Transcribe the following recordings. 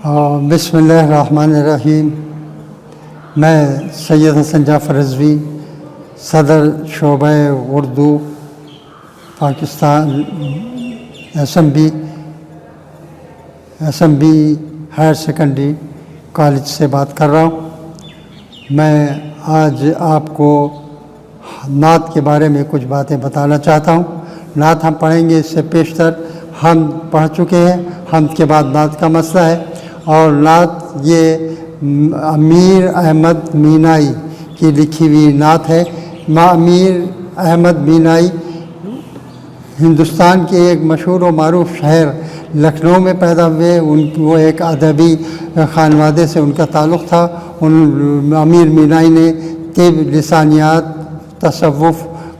بسم اللہ الرحمن الرحیم۔ میں سید حسن جعفر رضوی، صدر شعبہ Urdu Pakistan S M B higher secondary college سے بات کر رہا ہوں۔ میں آج آپ کو نعت کے بارے میں کچھ باتیں بتانا چاہتا ہوں۔ نعت ہم پڑھیں گے، اس سے پیشتر حمد پڑھ چکے ہیں۔ حمد کے بعد نعت کا مسئلہ ہے، اور نعت یہ امیر احمد مینائی کی لکھی ہوئی نعت ہے۔ امیر احمد مینائی ہندوستان کے ایک مشہور و معروف شہر لکھنؤ میں پیدا ہوئے۔ وہ ایک ادبی خانوادے سے ان کا تعلق تھا۔ امیر مینائی نے طب، لسانیات، تصوف،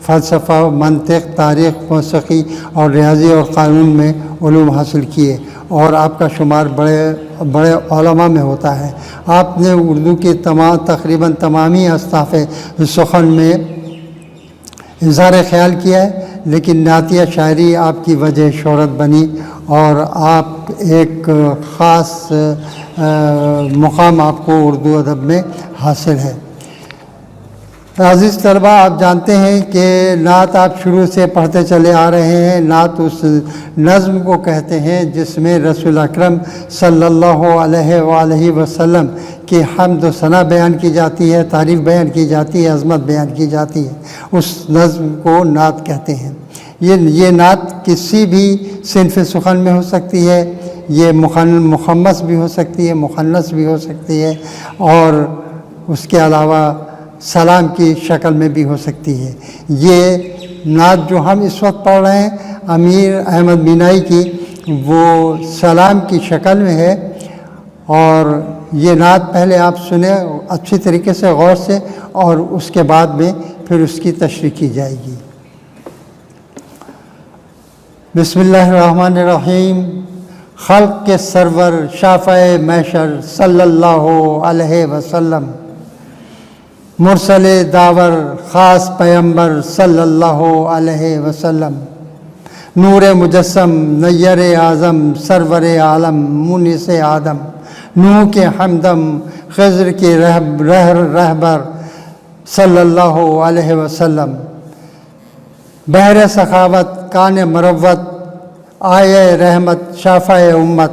فلسفہ، منطق، تاریخ، موسیقی اور ریاضی اور قانون میں علوم حاصل کیے، اور آپ کا شمار بڑے علماء میں ہوتا ہے۔ آپ نے اردو کے تقریباً تمامی اصناف سخن میں اظہار خیال کیا ہے، لیکن نعتیہ شاعری آپ کی وجہ شہرت بنی، اور آپ ایک خاص مقام آپ کو اردو ادب میں حاصل ہے۔ عزیز طلبہ، آپ جانتے ہیں کہ نعت آپ شروع سے پڑھتے چلے آ رہے ہیں۔ نعت اس نظم کو کہتے ہیں جس میں رسول اکرم صلی اللہ علیہ وآلہ وسلم کی حمد و ثنا بیان کی جاتی ہے، تعریف بیان کی جاتی ہے، عظمت بیان کی جاتی ہے۔ اس نظم کو نعت کہتے ہیں۔ یہ نعت کسی بھی صنف سخن میں ہو سکتی ہے، یہ مخمس بھی ہو سکتی ہے، مخنث بھی ہو سکتی ہے، اور اس کے علاوہ سلام کی شکل میں بھی ہو سکتی ہے۔ یہ نعت جو ہم اس وقت پڑھ رہے ہیں امیر احمد مینائی کی، وہ سلام کی شکل میں ہے، اور یہ نعت پہلے آپ سنیں اچھی طریقے سے غور سے، اور اس کے بعد میں پھر اس کی تشریح کی جائے گی۔ بسم اللہ الرحمن الرحیم۔ خلق کے سرور شافع محشر صلی اللہ علیہ وسلم، مرسل داور خاص پیمبر صلی اللہ علیہ وسلم، نور مجسم نیر اعظم سرور عالم مونس آدم، نوح کے ہمدم خضر کے رہبر صلی اللہ علیہ وسلم، بحر سخاوت کان مروت آیہ رحمت شافع امت،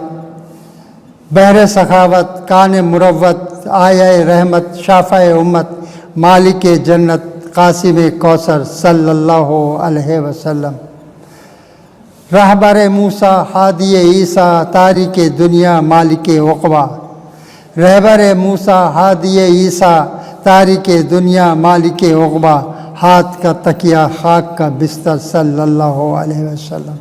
بحر سخاوت کان مروت آیہ رحمت شافع امت، مالک جنت قاسم کوثر صلی اللہ علیہ وسلم، رہبر موسیٰ ہادی عیسیٰ تاریک دنیا مالک عقبہ، رہبر موسیٰ ہادی عیسیٰ تاریک دنیا مالک عقبہ، ہاتھ کا تکیہ خاک کا بستر صلی اللہ علیہ وسلم،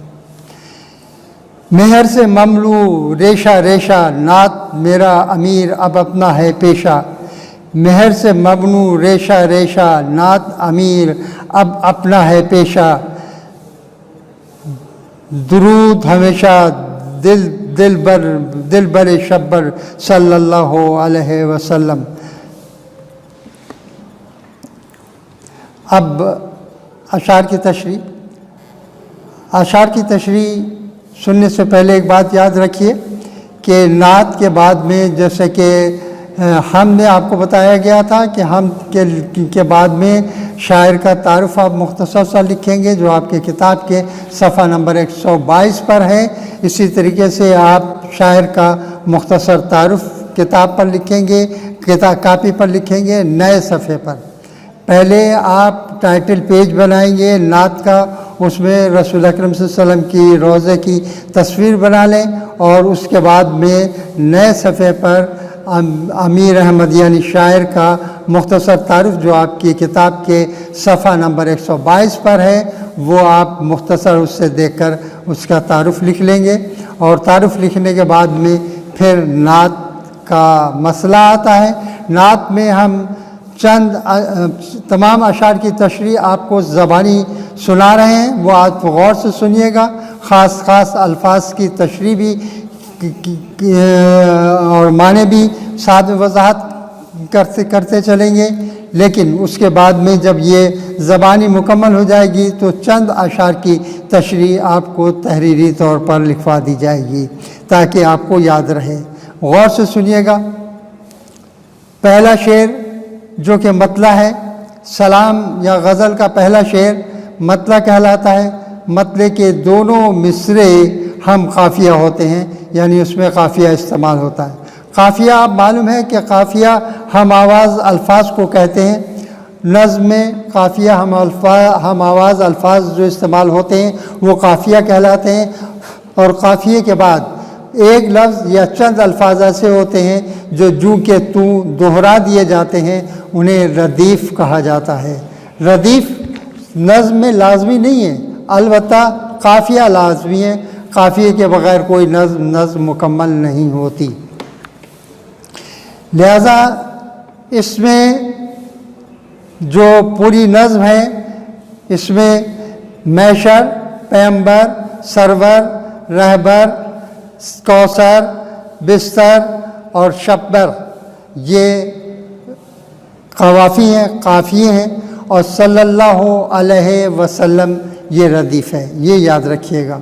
مہر سے مملو ریشہ ریشہ نعت میرا امیر اب اپنا ہے پیشہ، مہر سے مبنو ریشہ ریشہ نعت امیر اب اپنا ہے پیشہ، درود ہمیشہ دل بر شبر صلی اللہ علیہ وسلم۔ اب اشعار کی تشریح سننے سے پہلے ایک بات یاد رکھیے کہ نعت کے بعد میں، جیسے کہ ہم نے آپ کو بتایا گیا تھا کہ ہم کے بعد میں شاعر کا تعارف آپ مختصر سا لکھیں گے، جو آپ کے کتاب کے صفحہ نمبر 122 پر ہے۔ اسی طریقے سے آپ شاعر کا مختصر تعارف کتاب پر لکھیں گے، کاپی پر لکھیں گے، نئے صفحے پر۔ پہلے آپ ٹائٹل پیج بنائیں گے نعت کا، اس میں رسول اکرم صلی اللہ علیہ وسلم کی روضے کی تصویر بنا لیں، اور اس کے بعد میں نئے صفحے پر امیر احمد یعنی شاعر کا مختصر تعارف جو آپ کی کتاب کے صفحہ نمبر 122 پر ہے، وہ آپ مختصر اس سے دیکھ کر اس کا تعارف لکھ لیں گے، اور تعارف لکھنے کے بعد میں پھر نعت کا مسئلہ آتا ہے۔ نعت میں ہم تمام اشعار کی تشریح آپ کو زبانی سنا رہے ہیں، وہ آپ غور سے سنیے گا۔ خاص الفاظ کی تشریح بھی اور معنی بھی ساتھ میں وضاحت کرتے چلیں گے، لیکن اس کے بعد میں جب یہ زبانی مکمل ہو جائے گی تو چند اشعار کی تشریح آپ کو تحریری طور پر لکھوا دی جائے گی تاکہ آپ کو یاد رہے۔ غور سے سنیے گا۔ پہلا شعر جو کہ مطلع ہے، سلام یا غزل کا پہلا شعر مطلع کہلاتا ہے۔ مطلع کے دونوں مصرے ہم قافیہ ہوتے ہیں، یعنی اس میں قافیہ استعمال ہوتا ہے۔ قافیہ آپ معلوم ہے کہ قافیہ ہم آواز الفاظ کو کہتے ہیں۔ نظم میں قافیہ ہم آواز الفاظ جو استعمال ہوتے ہیں وہ قافیہ کہلاتے ہیں، اور قافیے کے بعد ایک لفظ یا چند الفاظ ایسے ہوتے ہیں جو جوں کہ توں دہرا دیے جاتے ہیں، انہیں ردیف کہا جاتا ہے۔ ردیف نظم میں لازمی نہیں ہے، البتہ قافیہ لازمی ہے، قافیے کے بغیر کوئی نظم مکمل نہیں ہوتی۔ لہذا اس میں جو پوری نظم ہے، اس میں میشر، پیمبر، سرور، رہبر، کوثر، بستر اور شبر یہ قوافی ہیں، قافیے ہیں، اور صلی اللہ علیہ وسلم یہ ردیف ہے، یہ یاد رکھیے گا۔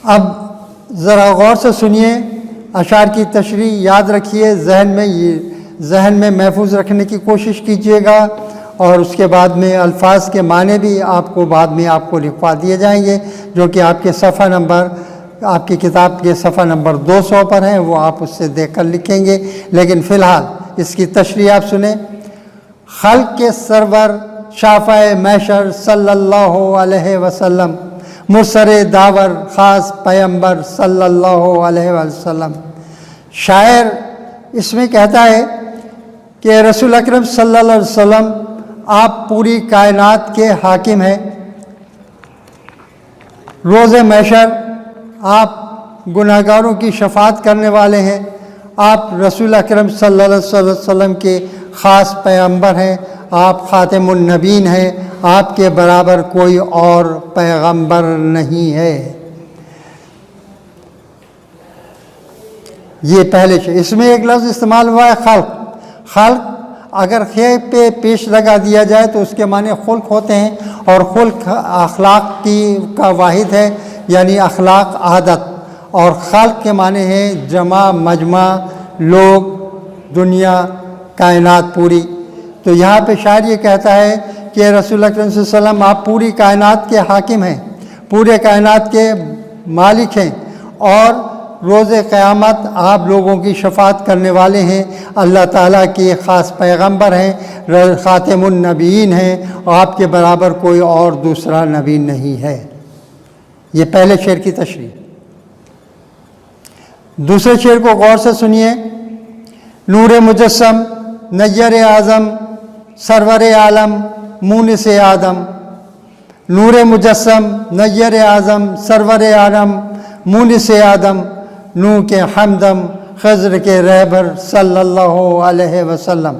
اب ذرا غور سے سنیے، اشعار کی تشریح یاد رکھیے، ذہن میں محفوظ رکھنے کی کوشش کیجیے گا، اور اس کے بعد میں الفاظ کے معنی بھی بعد میں آپ کو لکھوا دیے جائیں گے، جو کہ آپ کے صفحہ نمبر، آپ کی کتاب کے صفحہ نمبر 200 پر ہیں، وہ آپ اس سے دیکھ کر لکھیں گے۔ لیکن فی الحال اس کی تشریح آپ سنیں۔ خلق کے سرور شافع محشر صلی اللہ علیہ وسلم، مرسل داور خاص پیمبر صلی اللہ علیہ وسلم۔ شاعر اس میں کہتا ہے کہ رسول اکرم صلی اللہ علیہ وسلم آپ پوری کائنات کے حاکم ہیں۔ روز محشر آپ گناہگاروں کی شفاعت کرنے والے ہیں۔ آپ رسول اکرم صلی اللہ علیہ وسلم کے خاص پیغمبر ہیں، آپ خاتم النبیین ہیں، آپ کے برابر کوئی اور پیغمبر نہیں ہے۔ یہ پہلے اس میں ایک لفظ استعمال ہوا ہے خلق۔ خلق اگر خے پہ پیش لگا دیا جائے تو اس کے معنی خلق ہوتے ہیں، اور خلق اخلاق کا واحد ہے، یعنی اخلاق عادت، اور خلق کے معنی ہے جمع، مجمع، لوگ، دنیا، کائنات پوری۔ تو یہاں پہ شاعر یہ کہتا ہے کہ رسول اکرم صلی اللہ علیہ وسلم آپ پوری کائنات کے حاکم ہیں، پورے کائنات کے مالک ہیں، اور روز قیامت آپ لوگوں کی شفاعت کرنے والے ہیں، اللہ تعالیٰ کے خاص پیغمبر ہیں، خاتم النبیین ہیں، اور آپ کے برابر کوئی اور دوسرا نبی نہیں ہے۔ یہ پہلے شعر کی تشریح۔ دوسرے شعر کو غور سے سنیے۔ نور مجسم، نیر اعظم، سرور عالم، مونس آدم۔ نور مجسم، نیر اعظم، سرور عالم، مونس آدم، نوح کے ہمدم، خضر کے رہبر صلی اللہ علیہ وسلم۔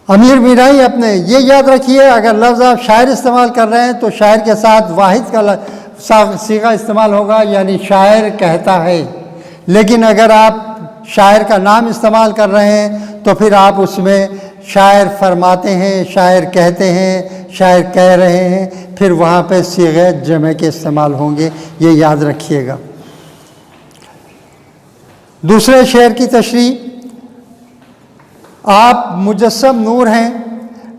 امیر میرانی اپنے یہ یاد رکھیے، اگر لفظ آپ شاعر استعمال کر رہے ہیں تو شاعر کے ساتھ واحد کا صیغہ استعمال ہوگا، یعنی شاعر کہتا ہے۔ لیکن اگر آپ شاعر کا نام استعمال کر رہے ہیں تو پھر آپ اس میں شاعر فرماتے ہیں، شاعر کہتے ہیں، شاعر کہہ رہے ہیں، پھر وہاں پہ صیغے جمع کے استعمال ہوں گے، یہ یاد رکھیے گا۔ دوسرے شعر کی تشریح۔ آپ مجسم نور ہیں،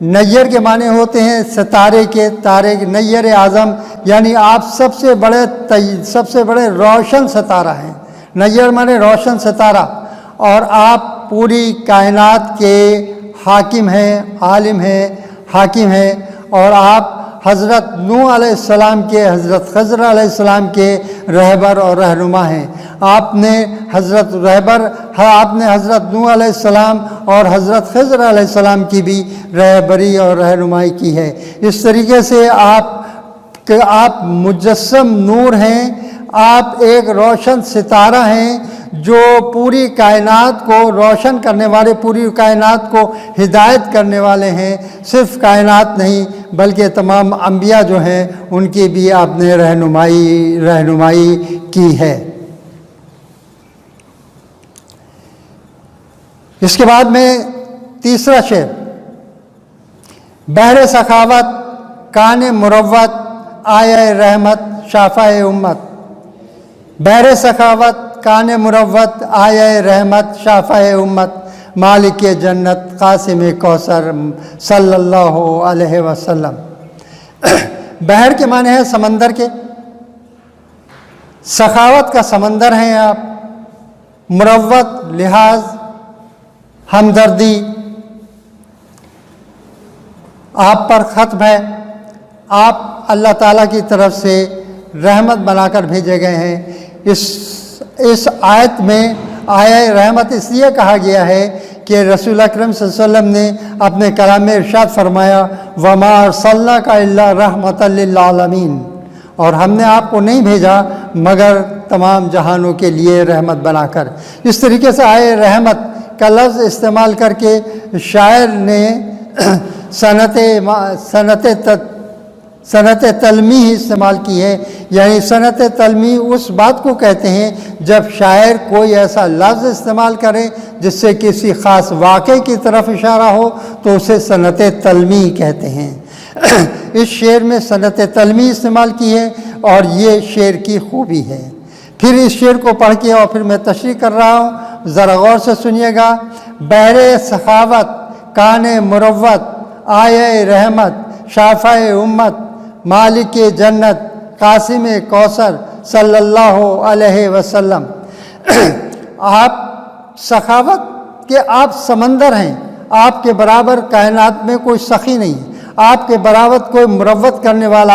نیر کے معنی ہوتے ہیں ستارے کے، تارے کے، نیر اعظم یعنی آپ سب سے بڑے روشن ستارہ ہیں۔ نیر معنی روشن ستارہ، اور آپ پوری کائنات کے حاکم ہیں، عالم ہیں، حاکم ہیں، اور آپ حضرت نوح علیہ السلام کے، حضرت خضر علیہ السلام کے رہبر اور رہنما ہیں۔ آپ نے حضرت نوح علیہ السلام اور حضرت خضر علیہ السلام کی بھی رہبری اور رہنمائی کی ہے۔ اس طریقے سے آپ مجسم نور ہیں، آپ ایک روشن ستارہ ہیں جو پوری کائنات کو روشن کرنے والے، پوری کائنات کو ہدایت کرنے والے ہیں۔ صرف کائنات نہیں بلکہ تمام انبیاء جو ہیں ان کی بھی آپ نے رہنمائی کی ہے۔ اس کے بعد میں تیسرا شعر۔ بحر سخاوت، کان مروت، آیہ رحمت شافع امت، بحر سخاوت کان مروت آیہ رحمت شافع امت، مالک جنت قاسم کوثر صلی اللہ علیہ وسلم۔ بحر کے معنی ہے سمندر کے، سخاوت کا سمندر ہیں آپ، مروت لحاظ ہمدردی آپ پر ختم ہے، آپ اللہ تعالیٰ کی طرف سے رحمت بنا کر بھیجے گئے ہیں۔ اس آیت میں آیہ رحمت اس لیے کہا گیا ہے کہ رسول اکرم صلی اللہ علیہ وسلم نے اپنے کلام میں ارشاد فرمایا وَمَا أَرْسَلْنَاكَ إِلَّا رَحْمَةً لِلْعَالَمِينَ، اور ہم نے آپ کو نہیں بھیجا مگر تمام جہانوں کے لیے رحمت بنا کر۔ اس طریقے سے آیہ رحمت کا لفظ استعمال کر کے شاعر نے صنعت تلمیح استعمال کی ہے، یعنی صنعت تلمیح اس بات کو کہتے ہیں جب شاعر کوئی ایسا لفظ استعمال کرے جس سے کسی خاص واقعے کی طرف اشارہ ہو تو اسے صنعت تلمیح کہتے ہیں۔ اس شعر میں صنعت تلمیح استعمال کی ہے اور یہ شعر کی خوبی ہے۔ پھر اس شعر کو پڑھ کے اور پھر میں تشریح کر رہا ہوں، ذرا غور سے سنیے گا۔ بحر سخاوت کان مروت آیہ رحمت شافع امت، مالک جنت قاسم کوثر صلی اللہ علیہ وسلم۔ آپ سخاوت کے آپ سمندر ہیں، آپ کے برابر کائنات میں کوئی سخی نہیں، آپ کے برابر کوئی مروت کرنے والا،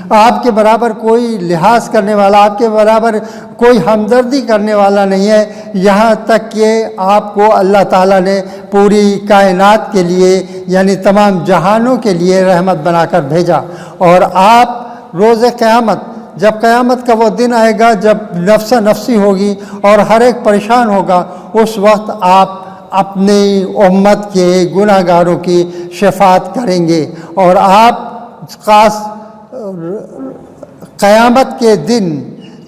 آپ کے برابر کوئی لحاظ کرنے والا، آپ کے برابر کوئی ہمدردی کرنے والا نہیں ہے، یہاں تک کہ آپ کو اللہ تعالیٰ نے پوری کائنات کے لیے یعنی تمام جہانوں کے لیے رحمت بنا کر بھیجا۔ اور آپ روز قیامت، جب قیامت کا وہ دن آئے گا جب نفس نفسی ہوگی اور ہر ایک پریشان ہوگا، اس وقت آپ اپنی امت کے گناہ گاروں کی شفاعت کریں گے، اور آپ خاص قیامت کے دن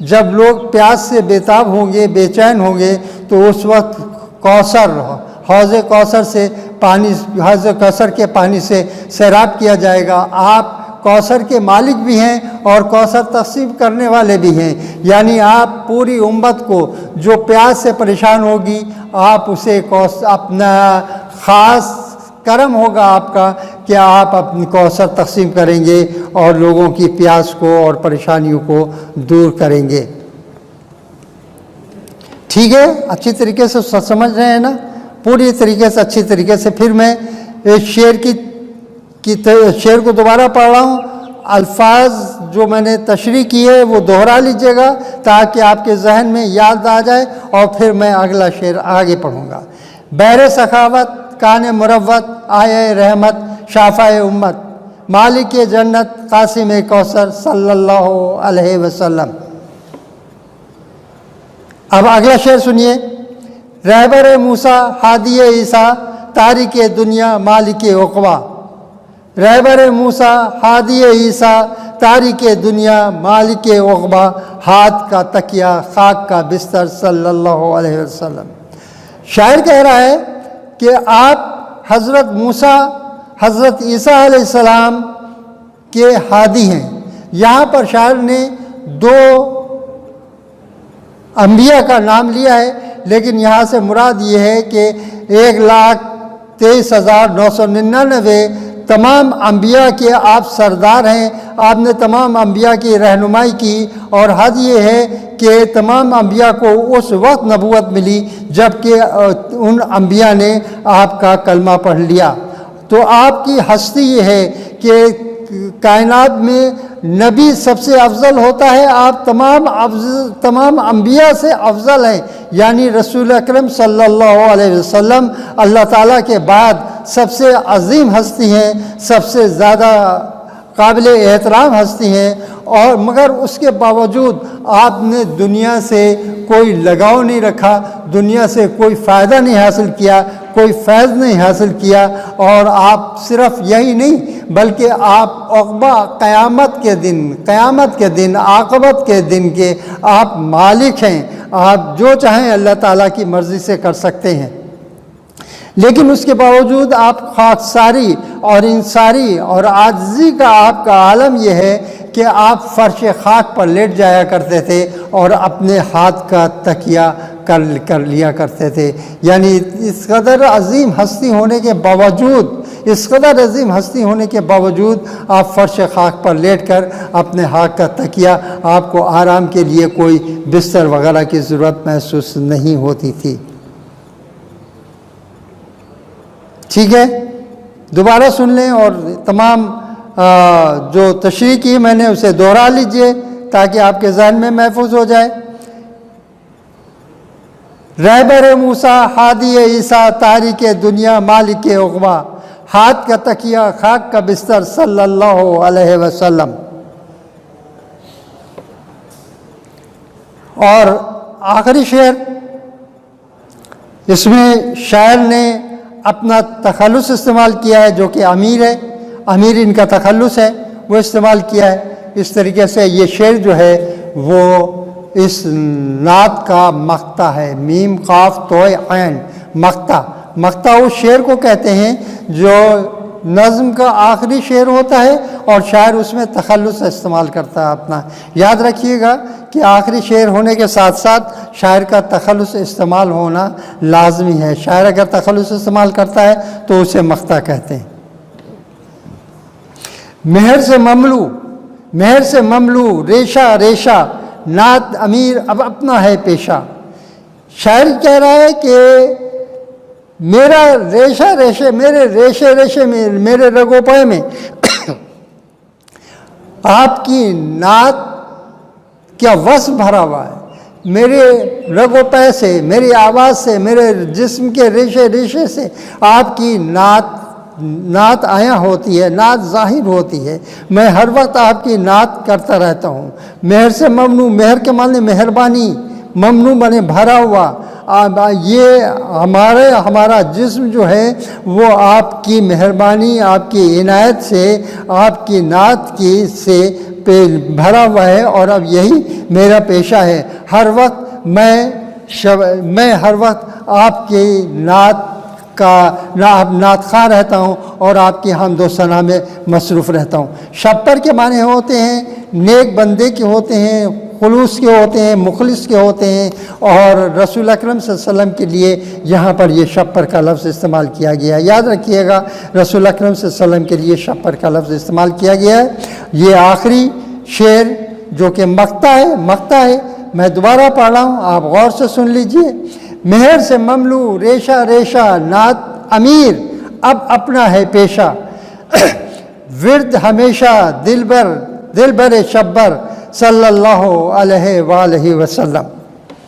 جب لوگ پیاس سے بےتاب ہوں گے، بے چین ہوں گے، تو اس وقت حوض کوثر سے پانی، حوض کوثر کے پانی سے سیراب کیا جائے گا۔ آپ کوثر کے مالک بھی ہیں اور کوثر تقسیم کرنے والے بھی ہیں، یعنی آپ پوری امت کو جو پیاس سے پریشان ہوگی، آپ اسے اپنا خاص کرم ہوگا آپ کا کہ آپ اپنی کوثر تقسیم کریں گے اور لوگوں کی پیاس کو اور پریشانیوں کو دور کریں گے۔ ٹھیک ہے، اچھی طریقے سے سمجھ رہے ہیں نا، پوری طریقے سے اچھی طریقے سے۔ پھر میں اس شعر کو دوبارہ پڑھ رہا ہوں، الفاظ جو میں نے تشریح کی ہے وہ دوہرا لیجئے گا تاکہ آپ کے ذہن میں یاد آ جائے، اور پھر میں اگلا شعر آگے پڑھوں گا۔ بحر سخاوت کان مروت آیہ رحمت شافع امت، مالک جنت قاسم کوثر صلی اللہ علیہ وسلم۔ اب اگلا شعر سنیے۔ رہبر موسیٰ ہادی عیسیٰ تاریک دنیا مالک عقبیٰ، رہبر موسیٰ ہادی عیسیٰ تاریک دنیا مالک عقبیٰ، ہاتھ کا تکیہ خاک کا بستر صلی اللہ علیہ وسلم۔ شاعر کہہ رہا ہے کہ آپ حضرت موسیٰ حضرت عیسیٰ علیہ السلام کے ہادی ہیں۔ یہاں پر شاعر نے دو انبیاء کا نام لیا ہے، لیکن یہاں سے مراد یہ ہے کہ 1,23,999 تمام انبیاء کے آپ سردار ہیں، آپ نے تمام انبیاء کی رہنمائی کی، اور حد یہ ہے کہ تمام انبیاء کو اس وقت نبوت ملی جب کہ ان انبیاء نے آپ کا کلمہ پڑھ لیا۔ تو آپ کی ہستی یہ ہے کہ کائنات میں نبی سب سے افضل ہوتا ہے، آپ تمام انبیاء سے افضل ہیں، یعنی رسول اکرم صلی اللہ علیہ وسلم اللہ تعالیٰ کے بعد سب سے عظیم ہستی ہیں، سب سے زیادہ قابل احترام ہستی ہیں، اور مگر اس کے باوجود آپ نے دنیا سے کوئی لگاؤ نہیں رکھا، دنیا سے کوئی فائدہ نہیں حاصل کیا، کوئی فیض نہیں حاصل کیا، اور آپ صرف یہی نہیں بلکہ آپ عقبہ قیامت کے دن عاقبت کے دن کے آپ مالک ہیں، آپ جو چاہیں اللہ تعالیٰ کی مرضی سے کر سکتے ہیں۔ لیکن اس کے باوجود آپ خاکساری اور انصاری اور عاجزی کا آپ کا عالم یہ ہے کہ آپ فرش خاک پر لیٹ جایا کرتے تھے اور اپنے ہاتھ کا تکیہ کر لیا کرتے تھے. یعنی اس قدر عظیم ہستی ہونے کے باوجود آپ فرش خاک پر لیٹ کر اپنے ہاتھ کا تکیہ، آپ کو آرام کے لیے کوئی بستر وغیرہ کی ضرورت محسوس نہیں ہوتی تھی. ٹھیک ہے، دوبارہ سن لیں اور تمام جو تشریح کی میں نے اسے دوہرا لیجئے تاکہ آپ کے ذہن میں محفوظ ہو جائے. رہبر موسیٰ، ہادی عیسیٰ، تاریک دنیا، مالک عقبیٰ، ہاتھ کا تکیہ، خاک کا بستر صلی اللہ علیہ وسلم. اور آخری شعر، اس میں شاعر نے اپنا تخلص استعمال کیا ہے جو کہ امیر ہے، امیر ان کا تخلص ہے، وہ استعمال کیا ہے. اس طریقے سے یہ شعر جو ہے وہ اس نعت کا مقطع ہے. میم قاف توئے عین، مقطع اس شعر کو کہتے ہیں جو نظم کا آخری شعر ہوتا ہے اور شاعر اس میں تخلص استعمال کرتا ہے اپنا. یاد رکھیے گا کہ آخری شعر ہونے کے ساتھ ساتھ شاعر کا تخلص استعمال ہونا لازمی ہے. شاعر اگر تخلص استعمال کرتا ہے تو اسے مقطع کہتے ہیں. مہر سے مملو ریشہ نعت امیر اب اپنا ہے پیشہ. شاعر کہہ رہا ہے کہ میرا میرے رگو پے میں آپ کی نعت کیا وصف بھرا ہوا ہے. میرے رگو پے سے، میری آواز سے، میرے جسم کے ریشے سے آپ کی نعت عیاں ہوتی ہے، نعت ظاہر ہوتی ہے. میں ہر وقت آپ کی نعت کرتا رہتا ہوں. مہر سے ممنوع، مہر کے معنی مہربانی، ممنوع بنے بھرا ہوا. یہ ہمارا جسم جو ہے وہ آپ کی مہربانی، آپ کی عنایت سے، آپ کی نعت سے بھرا ہوا ہے اور اب یہی میرا پیشہ ہے. ہر وقت میں ہر وقت آپ کی نعت خواہ رہتا ہوں اور آپ کی حمد و ثنا میں مصروف رہتا ہوں. شپر کے معنی ہوتے ہیں نیک بندے کے ہوتے ہیں، خلوص کے ہوتے ہیں، مخلص کے ہوتے ہیں. اور رسول اکرم صلی اللہ علیہ وسلم کے لیے یہاں پر یہ شپر کا لفظ استعمال کیا گیا ہے. یاد رکھیے گا رسول اکرم صلی اللہ علیہ وسلم کے لیے شپر کا لفظ استعمال کیا گیا ہے. یہ آخری شعر جو کہ مقطع ہے میں دوبارہ پڑھ رہا ہوں، آپ غور سے سن لیجئے. مہر سے مملو ریشہ نعت امیر اب اپنا ہے پیشہ. ورد ہمیشہ دل بر شبر صلی اللہ علیہ وآلہ وسلم.